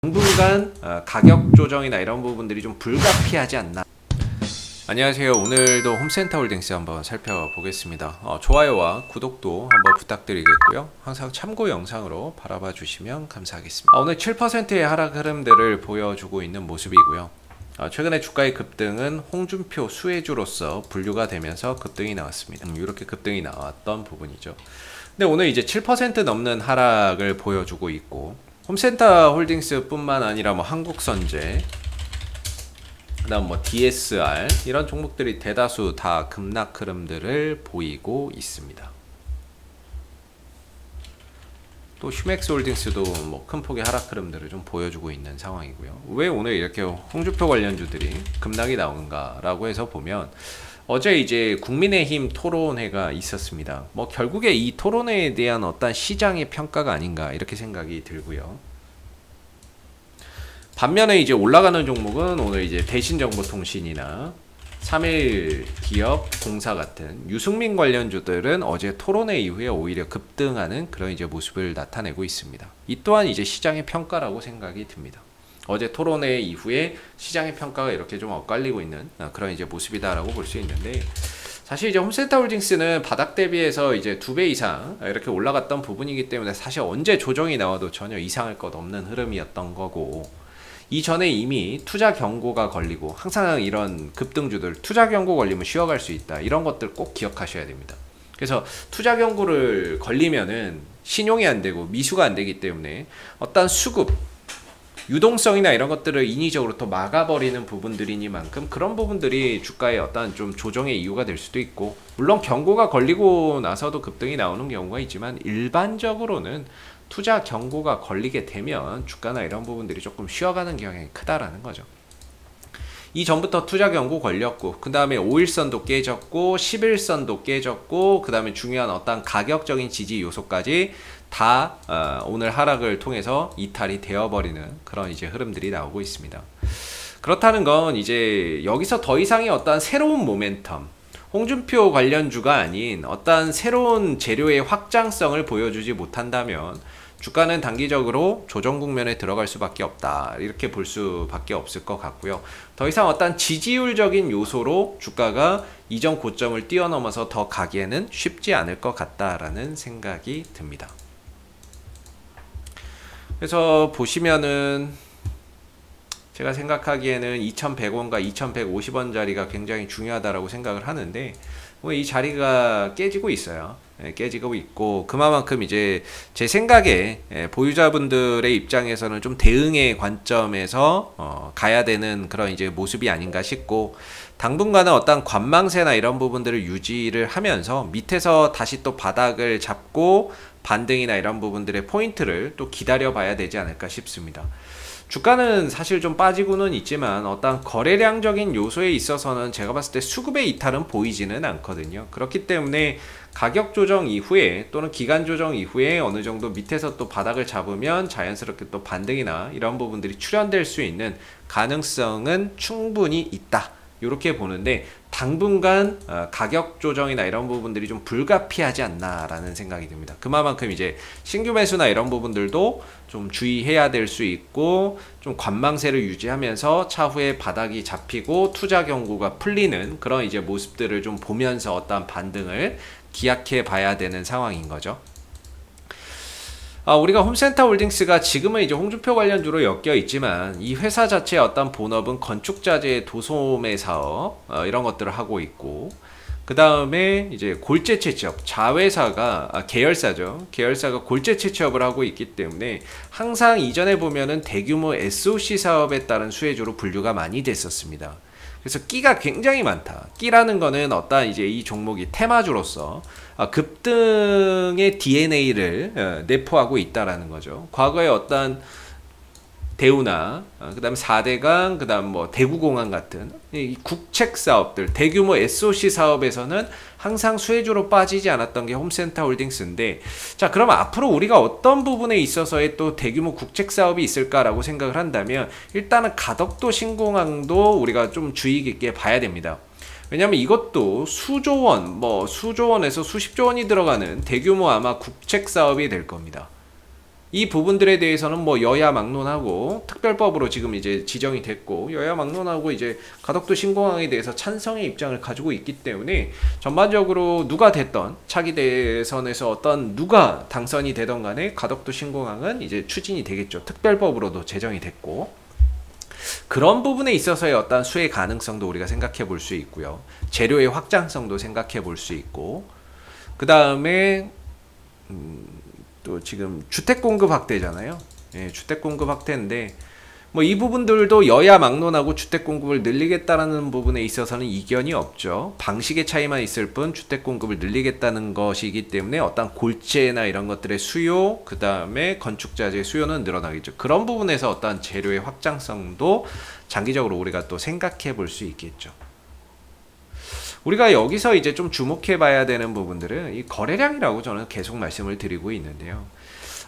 당분간 가격 조정이나 이런 부분들이 좀 불가피하지 않나. 안녕하세요. 오늘도 홈센터홀딩스 한번 살펴보겠습니다. 좋아요와 구독도 한번 부탁드리겠고요. 항상 참고 영상으로 바라봐 주시면 감사하겠습니다. 오늘 7%의 하락 흐름들을 보여주고 있는 모습이고요. 최근에 주가의 급등은 홍준표 수혜주로서 분류가 되면서 급등이 나왔습니다. 이렇게 급등이 나왔던 부분이죠. 근데 오늘 이제 7% 넘는 하락을 보여주고 있고, 홈센터 홀딩스 뿐만 아니라 한국선제, 그 다음 DSR 이런 종목들이 대다수 다 급락 흐름들을 보이고 있습니다. 또 휴맥스 홀딩스도 큰 폭의 하락 흐름들을 좀 보여주고 있는 상황이고요. 왜 오늘 이렇게 홍준표 관련주들이 급락이 나오는가 라고 해서 보면, 어제 이제 국민의힘 토론회가 있었습니다. 결국에 이 토론회에 대한 어떤 시장의 평가가 아닌가 이렇게 생각이 들고요. 반면에 이제 올라가는 종목은 오늘 이제 대신정보통신이나 3일기업 공사 같은 유승민 관련주들은 어제 토론회 이후에 오히려 급등하는 그런 이제 모습을 나타내고 있습니다. 이 또한 이제 시장의 평가라고 생각이 듭니다. 어제 토론회 이후에 시장의 평가가 이렇게 좀 엇갈리고 있는 그런 이제 모습이다라고 볼 수 있는데, 사실 이제 홈센터 홀딩스는 바닥 대비해서 이제 2배 이상 이렇게 올라갔던 부분이기 때문에 사실 언제 조정이 나와도 전혀 이상할 것 없는 흐름이었던 거고, 이전에 이미 투자 경고가 걸리고, 항상 이런 급등주들 투자 경고 걸리면 쉬어갈 수 있다, 이런 것들 꼭 기억하셔야 됩니다. 그래서 투자 경고를 걸리면은 신용이 안 되고 미수가 안 되기 때문에 어떤 수급 유동성이나 이런 것들을 인위적으로 또 막아버리는 부분들이니만큼 그런 부분들이 주가의 어떤 좀 조정의 이유가 될 수도 있고, 물론 경고가 걸리고 나서도 급등이 나오는 경우가 있지만 일반적으로는 투자 경고가 걸리게 되면 주가나 이런 부분들이 조금 쉬어가는 경향이 크다라는 거죠. 이전부터 투자 경고 걸렸고, 그 다음에 5일선도 깨졌고 10일선도 깨졌고, 그 다음에 중요한 어떤 가격적인 지지 요소까지 다 오늘 하락을 통해서 이탈이 되어버리는 그런 이제 흐름들이 나오고 있습니다. 그렇다는 건 이제 여기서 더 이상의 어떤 새로운 모멘텀, 홍준표 관련주가 아닌 어떤 새로운 재료의 확장성을 보여주지 못한다면 주가는 단기적으로 조정 국면에 들어갈 수밖에 없다, 이렇게 볼 수밖에 없을 것 같고요. 더 이상 어떤 지지율적인 요소로 주가가 이전 고점을 뛰어넘어서 더 가기에는 쉽지 않을 것 같다라는 생각이 듭니다. 그래서 보시면은 제가 생각하기에는 2100원과 2150원 자리가 굉장히 중요하다라고 생각을 하는데, 이 자리가 깨지고 있어요. 깨지고 있고, 그만큼 이제 제 생각에 보유자분들의 입장에서는 좀 대응의 관점에서 가야 되는 그런 이제 모습이 아닌가 싶고, 당분간은 어떤 관망세나 이런 부분들을 유지를 하면서 밑에서 다시 또 바닥을 잡고 반등이나 이런 부분들의 포인트를 또 기다려 봐야 되지 않을까 싶습니다. 주가는 사실 좀 빠지고는 있지만 어떤 거래량적인 요소에 있어서는 제가 봤을 때 수급의 이탈은 보이지는 않거든요. 그렇기 때문에 가격 조정 이후에 또는 기간 조정 이후에 어느 정도 밑에서 또 바닥을 잡으면 자연스럽게 또 반등이나 이런 부분들이 출현될 수 있는 가능성은 충분히 있다, 이렇게 보는데, 당분간 가격 조정이나 이런 부분들이 좀 불가피하지 않나 라는 생각이 듭니다. 그만큼 이제 신규 매수나 이런 부분들도 좀 주의해야 될 수 있고, 좀 관망세를 유지하면서 차후에 바닥이 잡히고 투자 경고가 풀리는 그런 이제 모습들을 좀 보면서 어떤 반등을 기약해 봐야 되는 상황인 거죠. 우리가 홈센터 홀딩스가 지금은 이제 홍준표 관련주로 엮여 있지만, 이 회사 자체의 어떤 본업은 건축자재 도소매 사업 이런 것들을 하고 있고, 그 다음에 이제 골재 채취업, 자회사가 계열사죠. 계열사가 골재 채취업을 하고 있기 때문에 항상 이전에 보면은 대규모 SOC 사업에 따른 수혜주로 분류가 많이 됐었습니다. 그래서 끼가 굉장히 많다. 끼라는 거는 어떤 이제 이 종목이 테마주로서 급등의 DNA를 내포하고 있다라는 거죠. 과거에 어떤 대우나 그 다음에 4대강, 그 다음 대구공항 같은 이 국책 사업들, 대규모 SOC 사업에서는 항상 수혜주로 빠지지 않았던 게 홈센터 홀딩스인데, 자, 그러면 앞으로 우리가 어떤 부분에 있어서의 또 대규모 국책 사업이 있을까라고 생각을 한다면, 일단은 가덕도 신공항도 우리가 좀 주의 깊게 봐야 됩니다. 왜냐면 이것도 수조원, 수조원에서 수십조 원이 들어가는 대규모 아마 국책 사업이 될 겁니다. 이 부분들에 대해서는 뭐 여야 막론하고 특별법으로 지금 이제 지정이 됐고 여야 막론하고 이제 가덕도 신공항에 대해서 찬성의 입장을 가지고 있기 때문에 전반적으로 누가 됐던 차기 대선에서 어떤 누가 당선이 되던 간에 가덕도 신공항은 이제 추진이 되겠죠. 특별법으로도 제정이 됐고 그런 부분에 있어서의 어떤 수혜 가능성도 우리가 생각해 볼 수 있고요. 재료의 확장성도 생각해 볼 수 있고 그 다음에 또 지금 주택 공급 확대잖아요. 예, 주택 공급 확대인데 뭐 이 부분들도 여야 막론하고 주택 공급을 늘리겠다라는 부분에 있어서는 이견이 없죠. 방식의 차이만 있을 뿐 주택 공급을 늘리겠다는 것이기 때문에 어떤 골재나 이런 것들의 수요, 그 다음에 건축자재의 수요는 늘어나겠죠. 그런 부분에서 어떤 재료의 확장성도 장기적으로 우리가 또 생각해 볼 수 있겠죠. 우리가 여기서 이제 좀 주목해 봐야 되는 부분들은 이 거래량이라고 저는 계속 말씀을 드리고 있는데요.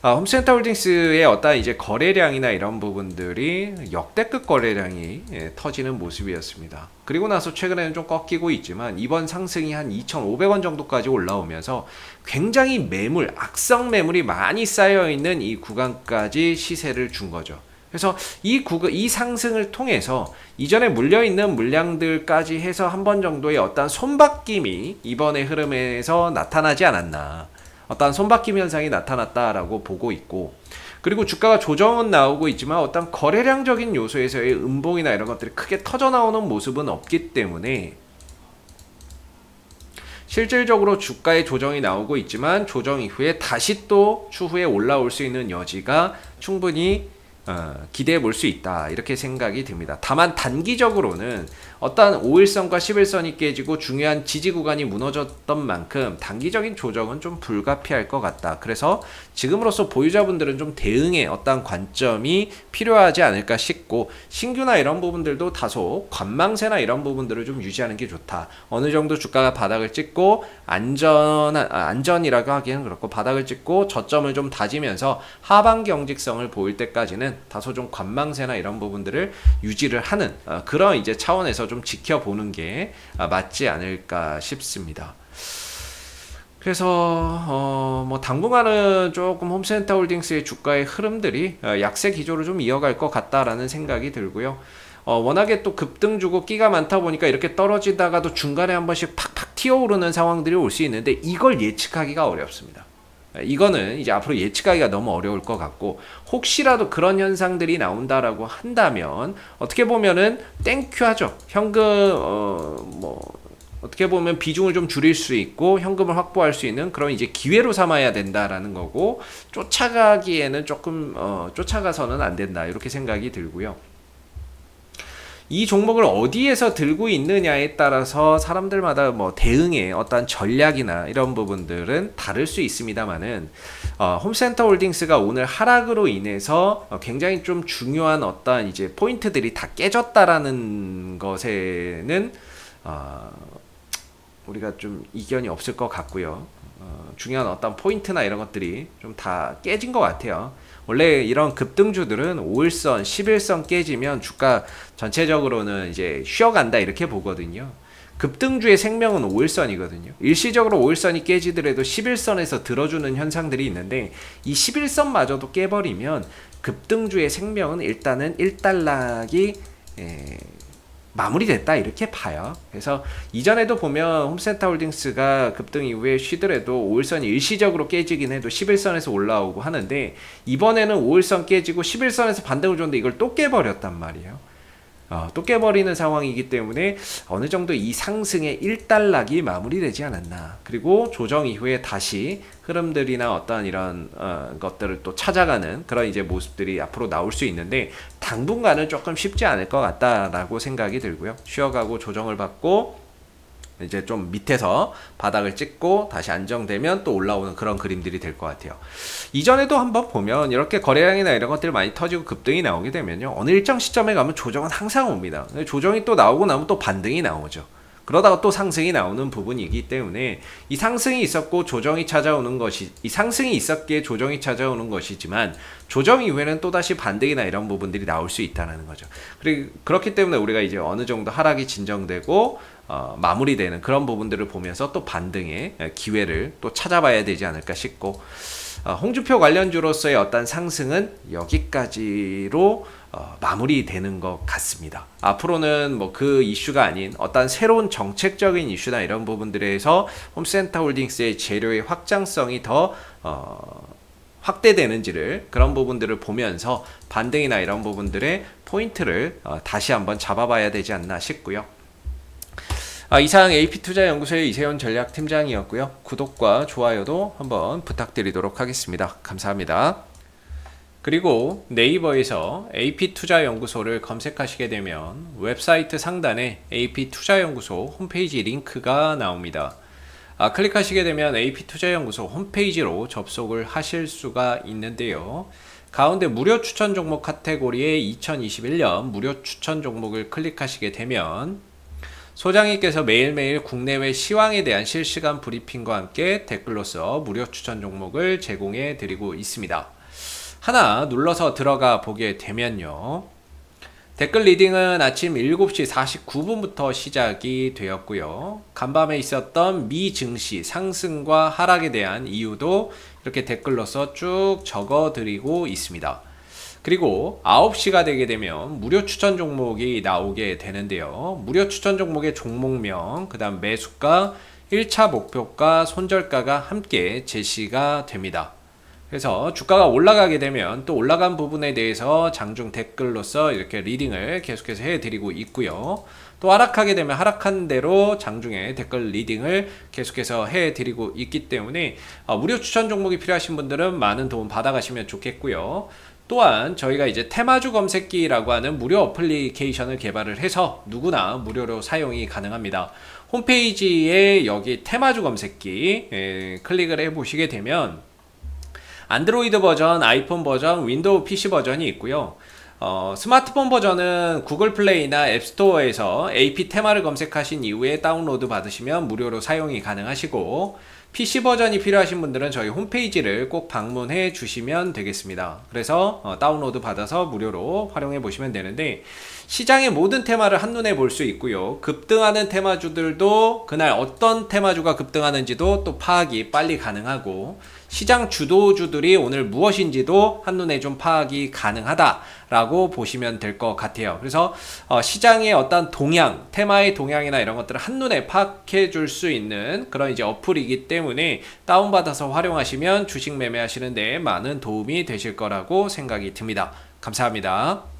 홈센터 홀딩스의 어떤 이제 거래량이나 이런 부분들이 역대급 거래량이 터지는 모습이었습니다. 그리고 나서 최근에는 좀 꺾이고 있지만 이번 상승이 한 2,500원 정도까지 올라오면서 굉장히 매물, 악성 매물이 많이 쌓여 있는 이 구간까지 시세를 준 거죠. 그래서 이 상승을 통해서 이전에 물려있는 물량들까지 해서 한 번 정도의 어떤 손바뀜이 이번의 흐름에서 나타나지 않았나. 어떤 손바뀜 현상이 나타났다라고 보고 있고 그리고 주가가 조정은 나오고 있지만 어떤 거래량적인 요소에서의 음봉이나 이런 것들이 크게 터져 나오는 모습은 없기 때문에 실질적으로 주가의 조정이 나오고 있지만 조정 이후에 다시 또 추후에 올라올 수 있는 여지가 충분히 기대해 볼 수 있다 이렇게 생각이 듭니다. 다만 단기적으로는 어떤 5일선과 11선이 깨지고 중요한 지지 구간이 무너졌던 만큼 단기적인 조정은 좀 불가피할 것 같다. 그래서 지금으로서 보유자분들은 좀 대응의 어떤 관점이 필요하지 않을까 싶고 신규나 이런 부분들도 다소 관망세나 이런 부분들을 좀 유지하는 게 좋다. 어느 정도 주가가 바닥을 찍고 안전이라고 하기에는 그렇고 바닥을 찍고 저점을 좀 다지면서 하반 경직성을 보일 때까지는 다소 좀 관망세나 이런 부분들을 유지를 하는 그런 이제 차원에서 좀 지켜보는 게 맞지 않을까 싶습니다. 그래서 뭐 당분간은 조금 홈센터 홀딩스의 주가의 흐름들이 약세 기조로 좀 이어갈 것 같다라는 생각이 들고요. 워낙에 또 급등 주고 끼가 많다 보니까 이렇게 떨어지다가도 중간에 한 번씩 팍팍 튀어오르는 상황들이 올 수 있는데 이걸 예측하기가 어렵습니다. 이거는 이제 앞으로 예측하기가 너무 어려울 것 같고 혹시라도 그런 현상들이 나온다라고 한다면 어떻게 보면은 땡큐하죠. 현금 뭐 어떻게 보면 비중을 좀 줄일 수 있고 현금을 확보할 수 있는 그런 이제 기회로 삼아야 된다라는 거고 쫓아가기에는 조금 쫓아가서는 안 된다 이렇게 생각이 들고요. 이 종목을 어디에서 들고 있느냐에 따라서 사람들마다 뭐 대응의 어떤 전략이나 이런 부분들은 다를 수 있습니다만은 홈센터 홀딩스가 오늘 하락으로 인해서 굉장히 좀 중요한 어떤 이제 포인트들이 다 깨졌다라는 것에는 우리가 좀 이견이 없을 것 같고요. 중요한 어떤 포인트나 이런 것들이 좀 다 깨진 것 같아요. 원래 이런 급등주들은 5일선, 11선 깨지면 주가 전체적으로는 이제 쉬어간다 이렇게 보거든요. 급등주의 생명은 5일선이거든요. 일시적으로 5일선이 깨지더라도 11선에서 들어주는 현상들이 있는데 이 11선마저도 깨버리면 급등주의 생명은 일단은 1단락이 마무리됐다 이렇게 봐요. 그래서 이전에도 보면 홈센터 홀딩스가 급등 이후에 쉬더라도 5일선이 일시적으로 깨지긴 해도 11선에서 올라오고 하는데 이번에는 5일선 깨지고 11선에서 반등을 줬는데 이걸 또 깨버렸단 말이에요. 또 깨버리는 상황이기 때문에 어느 정도 이 상승의 1단락이 마무리되지 않았나. 그리고 조정 이후에 다시 흐름들이나 어떤 이런 것들을 또 찾아가는 그런 이제 모습들이 앞으로 나올 수 있는데 당분간은 조금 쉽지 않을 것 같다라고 생각이 들고요. 쉬어가고 조정을 받고 이제 좀 밑에서 바닥을 찍고 다시 안정되면 또 올라오는 그런 그림들이 될 것 같아요. 이전에도 한번 보면 이렇게 거래량이나 이런 것들이 많이 터지고 급등이 나오게 되면요. 어느 일정 시점에 가면 조정은 항상 옵니다. 조정이 또 나오고 나면 또 반등이 나오죠. 그러다가 또 상승이 나오는 부분이기 때문에 이 상승이 있었고 조정이 찾아오는 것이 이 상승이 있었기에 조정이 찾아오는 것이지만 조정 이후에는 또다시 반등이나 이런 부분들이 나올 수 있다는 거죠. 그리고 그렇기 때문에 우리가 이제 어느 정도 하락이 진정되고 마무리되는 그런 부분들을 보면서 또 반등의 기회를 또 찾아봐야 되지 않을까 싶고 홍준표 관련주로서의 어떤 상승은 여기까지로 마무리되는 것 같습니다. 앞으로는 뭐 그 이슈가 아닌 어떤 새로운 정책적인 이슈나 이런 부분들에서 홈센터 홀딩스의 재료의 확장성이 더 확대되는지를, 그런 부분들을 보면서 반등이나 이런 부분들의 포인트를 다시 한번 잡아봐야 되지 않나 싶고요. 이상 AP투자연구소의 이세훈 전략팀장이었고요. 구독과 좋아요도 한번 부탁드리도록 하겠습니다. 감사합니다. 그리고 네이버에서 AP투자연구소를 검색하시게 되면 웹사이트 상단에 AP투자연구소 홈페이지 링크가 나옵니다. 클릭하시게 되면 AP투자연구소 홈페이지로 접속을 하실 수가 있는데요. 가운데 무료 추천 종목 카테고리의 2021년 무료 추천 종목을 클릭하시게 되면 소장님께서 매일매일 국내외 시황에 대한 실시간 브리핑과 함께 댓글로서 무료 추천 종목을 제공해 드리고 있습니다. 하나 눌러서 들어가 보게 되면요. 댓글 리딩은 아침 7시 49분부터 시작이 되었고요. 간밤에 있었던 미 증시 상승과 하락에 대한 이유도 이렇게 댓글로서 쭉 적어 드리고 있습니다. 그리고 9시가 되게 되면 무료 추천 종목이 나오게 되는데요. 무료 추천 종목의 종목명, 그 다음 매수가, 1차 목표가, 손절가가 함께 제시가 됩니다. 그래서 주가가 올라가게 되면 또 올라간 부분에 대해서 장중 댓글로서 이렇게 리딩을 계속해서 해드리고 있고요. 또 하락하게 되면 하락한 대로 장중에 댓글 리딩을 계속해서 해드리고 있기 때문에 무료 추천 종목이 필요하신 분들은 많은 도움 받아가시면 좋겠고요. 또한 저희가 이제 테마주 검색기라고 하는 무료 어플리케이션을 개발을 해서 누구나 무료로 사용이 가능합니다. 홈페이지에 여기 테마주 검색기 클릭을 해 보시게 되면 안드로이드 버전, 아이폰 버전, 윈도우 PC 버전이 있고요. 스마트폰 버전은 구글 플레이나 앱스토어에서 AP 테마를 검색하신 이후에 다운로드 받으시면 무료로 사용이 가능하시고, PC 버전이 필요하신 분들은 저희 홈페이지를 꼭 방문해 주시면 되겠습니다. 그래서 다운로드 받아서 무료로 활용해 보시면 되는데, 시장의 모든 테마를 한눈에 볼 수 있고요. 급등하는 테마주들도 그날 어떤 테마주가 급등하는지도 또 파악이 빨리 가능하고, 시장 주도주들이 오늘 무엇인지도 한눈에 좀 파악이 가능하다라고 보시면 될 것 같아요. 그래서 시장의 어떤 동향, 테마의 동향이나 이런 것들을 한눈에 파악해 줄 수 있는 그런 이제 어플이기 때문에 다운받아서 활용하시면 주식 매매하시는 데 많은 도움이 되실 거라고 생각이 듭니다. 감사합니다.